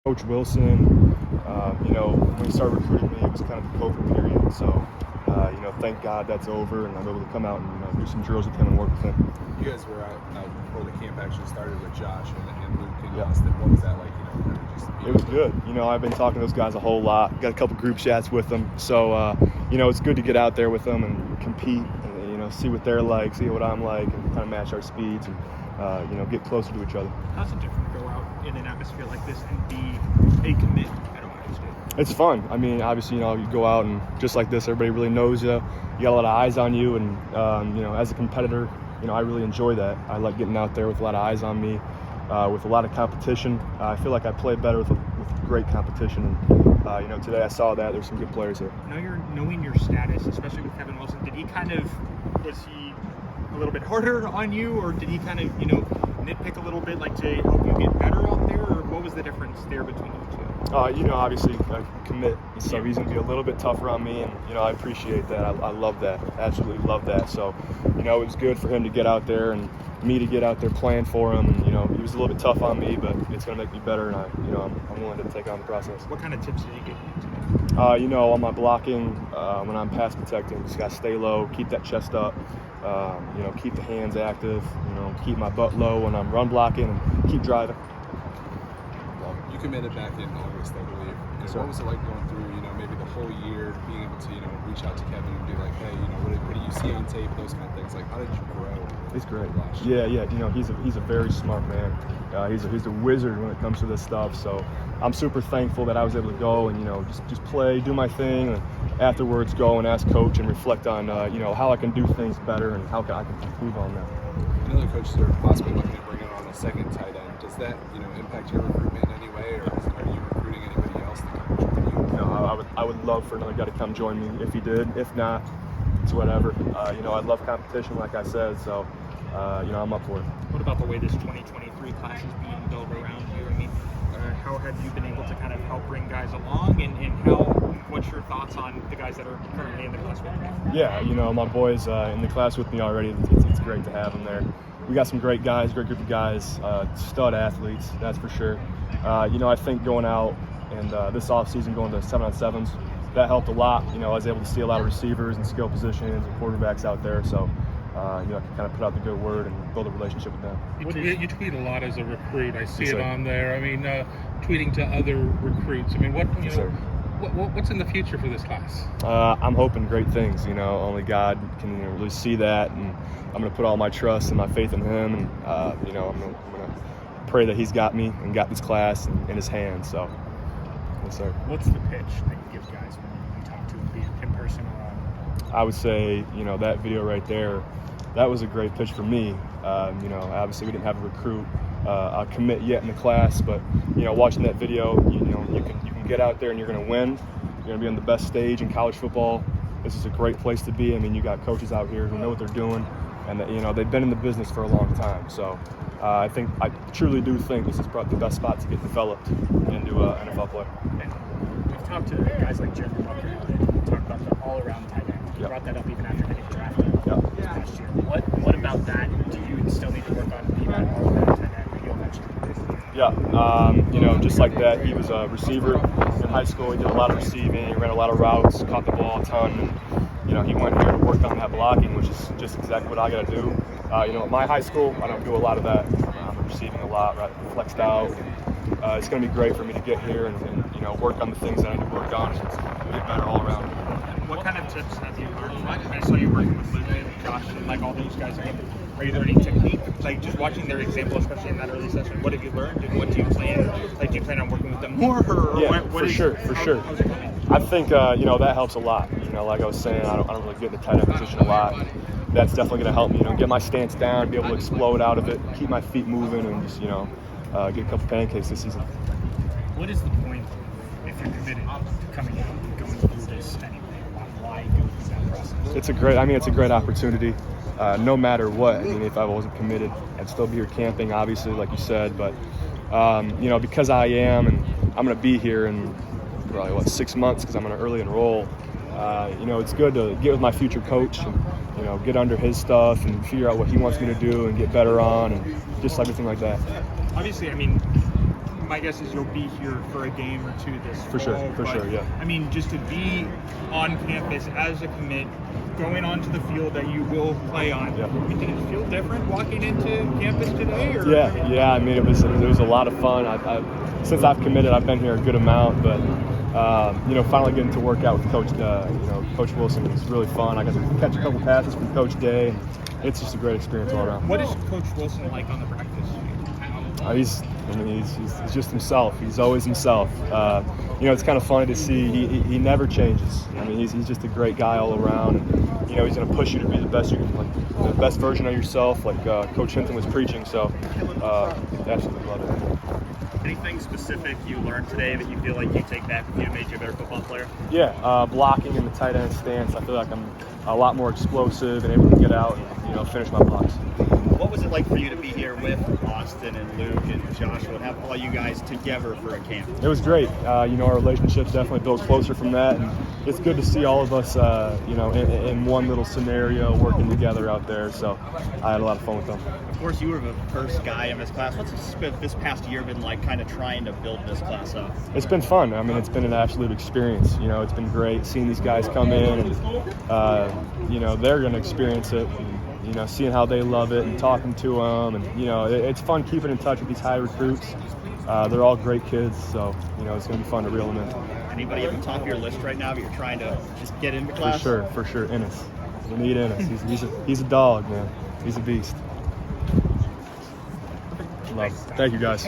Coach Wilson, when he started recruiting me, it was kind of the COVID period. So, thank God that's over, and I'm able to come out and do some drills with him and work with him. You guys were out before the camp actually started with Josh and Luke and Yeah. Austin. What was that like? It was good. I've been talking to those guys a whole lot. Got a couple group chats with them. So, it's good to get out there with them and compete and, see what they're like, see what I'm like, and kind of match our speeds and, get closer to each other. How's it different to go out in an atmosphere like this and be a commit at Ohio State? It's fun. Obviously, you go out and just like this, everybody really knows you. You got a lot of eyes on you, and as a competitor, I really enjoy that. I like getting out there with a lot of eyes on me, with a lot of competition. I feel like I play better with great competition. And today I saw that there's some good players here. Now you're knowing your status, especially with Kevin Wilson. Was he a little bit harder on you, or did he kind of nitpick a little bit, like to help you get better out there, or what was the difference there between you two? Obviously, I commit, so he's going to be a little bit tougher on me, and, I appreciate that. I love that. Absolutely love that. So, it was good for him to get out there and me to get out there playing for him. And, he was a little bit tough on me, but it's going to make me better, and I'm willing to take on the process. What kind of tips did he give you today? On my blocking, when I'm pass protecting, just got to stay low, keep that chest up, keep the hands active, keep my butt low when I'm run blocking, and keep driving. You committed back in August, I believe. What was it like going through, maybe the whole year, being able to, reach out to Kevin and be like, hey, what do you see on tape, those kind of things? Like, how did you grow? It's great. Yeah. He's a very smart man. He's a wizard when it comes to this stuff. So I'm super thankful that I was able to go and just play, do my thing, and afterwards go and ask coach and reflect on how I can do things better and how I can improve on that. I know the coaches are possibly looking to bring on a second tight end. Does that impact your recruitment in any way, or are you recruiting anybody else to come join you? No, I would love for another guy to come join me if he did. If not, it's whatever. I love competition, like I said, so I'm up for it. What about the way this 2023 class is being built around you? How have you been able to kind of help bring guys along, and what's your thoughts on the guys that are currently in the class with you? Yeah, my boys in the class with me already. It's great to have them there. We got some great guys, great group of guys, stud athletes, that's for sure. I think going out and this offseason going to 7-on-7s, that helped a lot. I was able to see a lot of receivers and skill positions and quarterbacks out there, so I can kind of put out the good word and build a relationship with them. You tweet a lot as a recruit. I see Yes, it sir. on there. Tweeting to other recruits. Yes, sir. What's in the future for this class? I'm hoping great things. Only God can really see that, and I'm going to put all my trust and my faith in Him, and I'm going to pray that He's got me and got this class in His hands. So, yes, sir. What's the pitch that you give guys when you talk to them, be it in person or on? I would say, that video right there, that was a great pitch for me. Obviously we didn't have a recruit commit yet in the class, but watching that video, you can get out there and you're going to win. You're going to be on the best stage in college football. This is a great place to be. You got coaches out here who know what they're doing, and they've been in the business for a long time. So I truly do think this is probably the best spot to get developed into an NFL player. And we've talked to guys like Jeremy Buckeye that talk about the all-around tight end. You Yep. brought that up even after getting drafted Yep. this past year. What about that do you still need to work on being that all-around tight end that you eventually do? Yeah, just like that, he was a receiver in high school. He did a lot of receiving, he ran a lot of routes, caught the ball a ton. And, he went here to work on that blocking, which is just exactly what I got to do. At my high school, I don't do a lot of that. I'm receiving a lot, right, flexed out. And, it's going to be great for me to get here and work on the things that I need to work on and get better all around. What kind of tips have you learned? I saw you working with Luke and Josh and all those guys. Are you learning technique? Just watching their example, especially in that early session, what have you learned, and what do you plan? Do you plan on working with them more? Or Yeah, what for sure. How's it coming? I think that helps a lot. Like I was saying, I don't really get in the tight end position a lot. And that's definitely going to help me. Get my stance down, be able to explode out of it, keep my feet moving, and just get a couple pancakes this season. What is the point if you're committed to coming out and going through this anyway? Why go through that process? It's a great opportunity. No matter what, if I wasn't committed, I'd still be here camping, obviously, like you said. But because I am, and I'm going to be here in probably 6 months because I'm going to early enroll. It's good to get with my future coach and get under his stuff and figure out what he wants me to do and get better on and just everything like that. Obviously, my guess is you'll be here for a game or two this For sure, fall, for but, sure, yeah. I mean, just to be on campus as a commit, going onto the field that you will play on, Yeah. I mean, did it feel different walking into campus today? Or? Yeah. I mean, it was a lot of fun. Since I've committed, I've been here a good amount, but finally getting to work out with Coach Wilson was really fun. I got to catch a couple passes from Coach Day, and it's just a great experience all around. What is Coach Wilson like on the practice field? He's just himself. He's always himself. It's kind of funny to see. He never changes. I mean, he's just a great guy all around. And, he's going to push you to be the best the best version of yourself, like Coach Hinton was preaching. So, absolutely love it. Anything specific you learned today that you feel like you take back with you, made you a better football player? Yeah, blocking in the tight end stance. I feel like I'm a lot more explosive and able to get out and finish my blocks. What was it like for you to be here with Austin and Luke and Joshua and have all you guys together for a camp? It was great. Our relationships definitely built closer from that, and it's good to see all of us, in one little scenario working together out there. So I had a lot of fun with them. Of course, you were the first guy in this class. What's this past year been like, kind of trying to build this class up? It's been fun. I mean, it's been an absolute experience. It's been great seeing these guys come in, and they're going to experience it. And, seeing how they love it and talking to them, and it's fun keeping in touch with these high recruits. They're all great kids, so it's going to be fun to reel them in. Anybody at the top of your list right now that you're trying to just get into class? For sure, Ennis. We need Ennis. He's a dog, man. He's a beast. Love it. Thank you, guys.